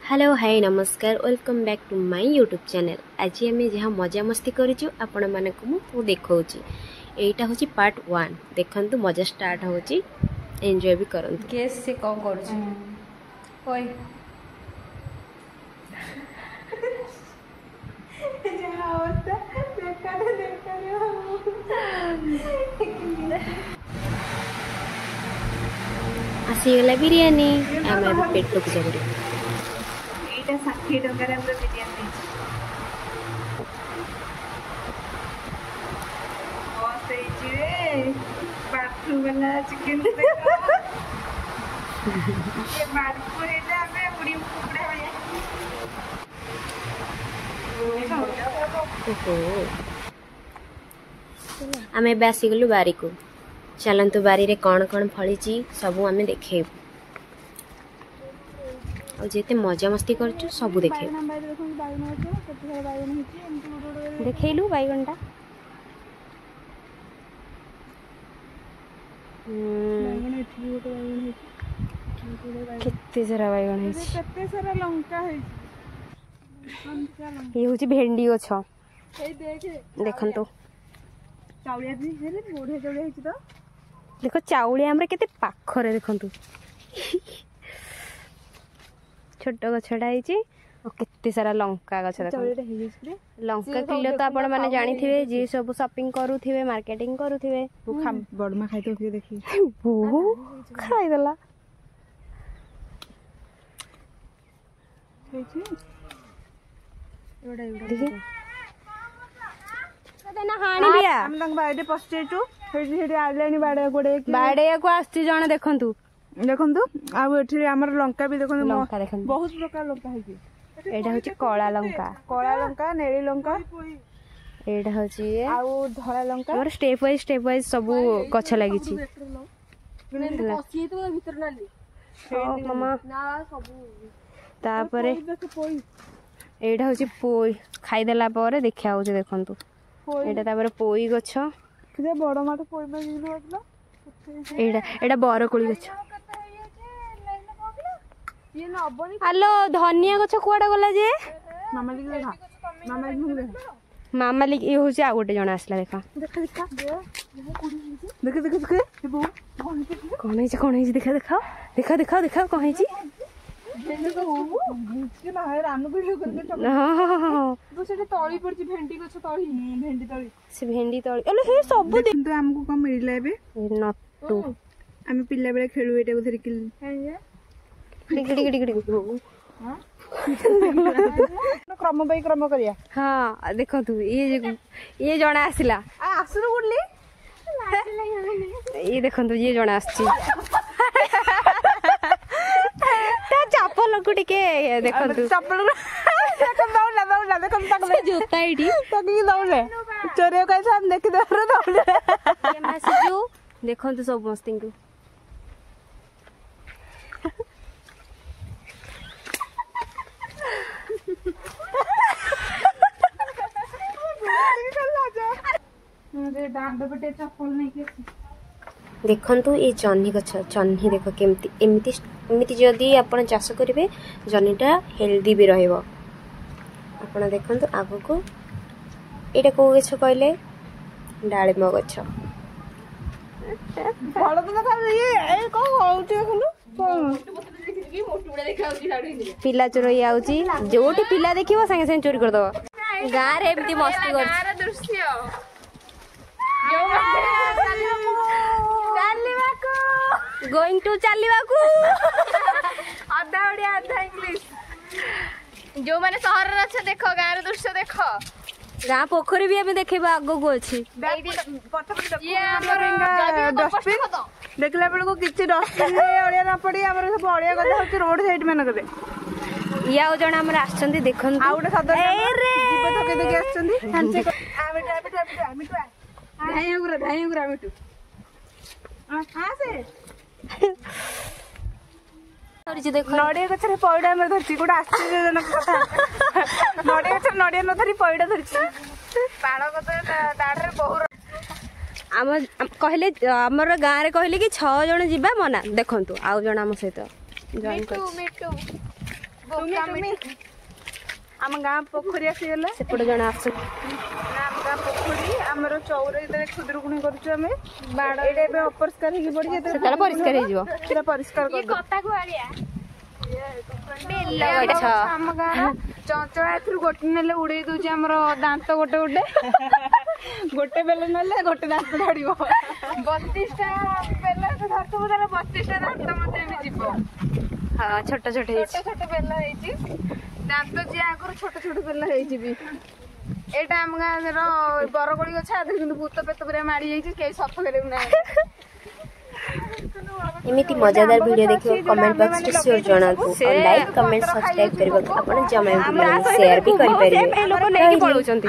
Hello hi नमस्कार welcome back to my YouTube channel. आज आम जहाँ मजा मस्ती करूँ आपण मानक मु देखा यहीटा हूँ पार्ट 1। देखु मजा स्टार्ट हो एंजॉय भी करूँ। गेस से कौन कर आसीगला बिरियानी आम पेट पूजा कर 60 टकर बिरियानी बाथरूम वाला चिकन आम ए आसीगलु बारी को। चलतु बारी रे कौन कौन फली सबू आम देखे जिते मजा मस्ती कर सब देखे देखलु बैगनटा केते सारा बैगन ये हूँ भेंडी गछ देखु देख चाउलिया केते पाखरे देखु छोट गछटा केते सारा लंका गछ लंका किलो तो आपण माने जानी थे जी सब शॉपिंग करूथिबे मार्केटिंग करूथिबे बड़मा खाइतो फिर देखी बहु खाई देला बाड़े को आसती जण देखंतु देखंतु आमर लंका भी देखंतु लंका देखंतु बहुत प्रकार लंका है एटा होची कळा लंका नेली लंका एटा होची आउ धळा लंका हमर स्टेप वाइज सब गछ लागि छि मामा तापरे एटा होची पोई खाई देला पारे देखा होची देखंतु एटा तापरे पोई गछ के बड़ माठ पोई में गिनो होतला एटा बरकोली गछ हेलो धनिया गछ कुआडा गला जे मामालिक ये हूँ आ गोटे जन आसला देखा कौन है देखा देखा देखा देखा देखा कौन है भेंडी तली हे सब आमको कम मिलला एबे नट्टू आम पिला बेले खेलु एटा को धरिक क्रम बाई क्रम करिया। हाँ देखो तू ये जणा आसला आसुर गुडली ये देखो ये जणा आछि ता चप्पल को टिके देखो तू चप्पल दौड़ला दौड़ला देखो तक जूता एठी तकी दौड़ले चोरे कैसे हम देख दौड़ले ये मैसेज देखो तू सब मस्ती को देखु ये जह्नी गछ जह्नी देख केमती एमती जदि आपण चाष करेंगे जह्नीटा हेल्दी भी रहिबो। आपण देखु आग को यहाँ कौ गछ कहले डालिम गछ पिला चोरई आउची जोटी पिला देखिबो संगे संगे चोरी कर दो गाँ रे एमती मस्ती कर गोइंग टू चलिबाकू आधा ओडिया आधा इंग्लिश जो माने शहर रे छ देखो गाँ रे दृश्य देखो गाँ पोखरी भी हमें देखेबा आगो को अछि ये हमर डस्टबिन देखला बेल को किछि डस्टबिन रे ओडिया ना पड़ी हमर सब ओडिया गदा होछि रोड साइड में नकरे या जण हमर आछंती देखन आ उडे सदर जीव थके देके आछंती हांचे आमिटू धाई उगरा आमिटू हां से देखो नड़िया गछरे पइडा में धरती गोटा आश्चर्यजनक कथा नड़िया गछरे नड़िया न धरी पइडा धरती पाण गछ दाडरे बहु आम कहले हमर गाँ रे कहले कि 6 जण जिबा मना देखंतु आउ जण हम सहित जॉइन कर आम गाँ पोखरी आसीगला सेपटे जन आस आम गाँ पोखरी आमर चौर जो खुदुरुकुणी करें अपरिष्कार हो पड़ी सेटा परिष्कार हो पूरा परिष्कार आम गाँ चंचला ए गोटे ना उड़े दूचे आम दांत गोटे गोटे गोटे बेल ना गोटे दांत धड़ 32टा बेल धरतु 32टा दांत मत जीव हाँ छोट छोट छोट बेल दांत जी आगर छोट छोट बेल एटा आम गाँव बरगोड़ी गछ आधे कि भूत पेत पूरा मारी जाइए कई सफ करे ना एमिति मजादार वीडियो देखियो कमेंट बॉक्स रे शेयर जणातु और लाइक कमेंट सब्सक्राइब करबा आपण जमा शेयर भी करि परिबे लोक नै पळौचंती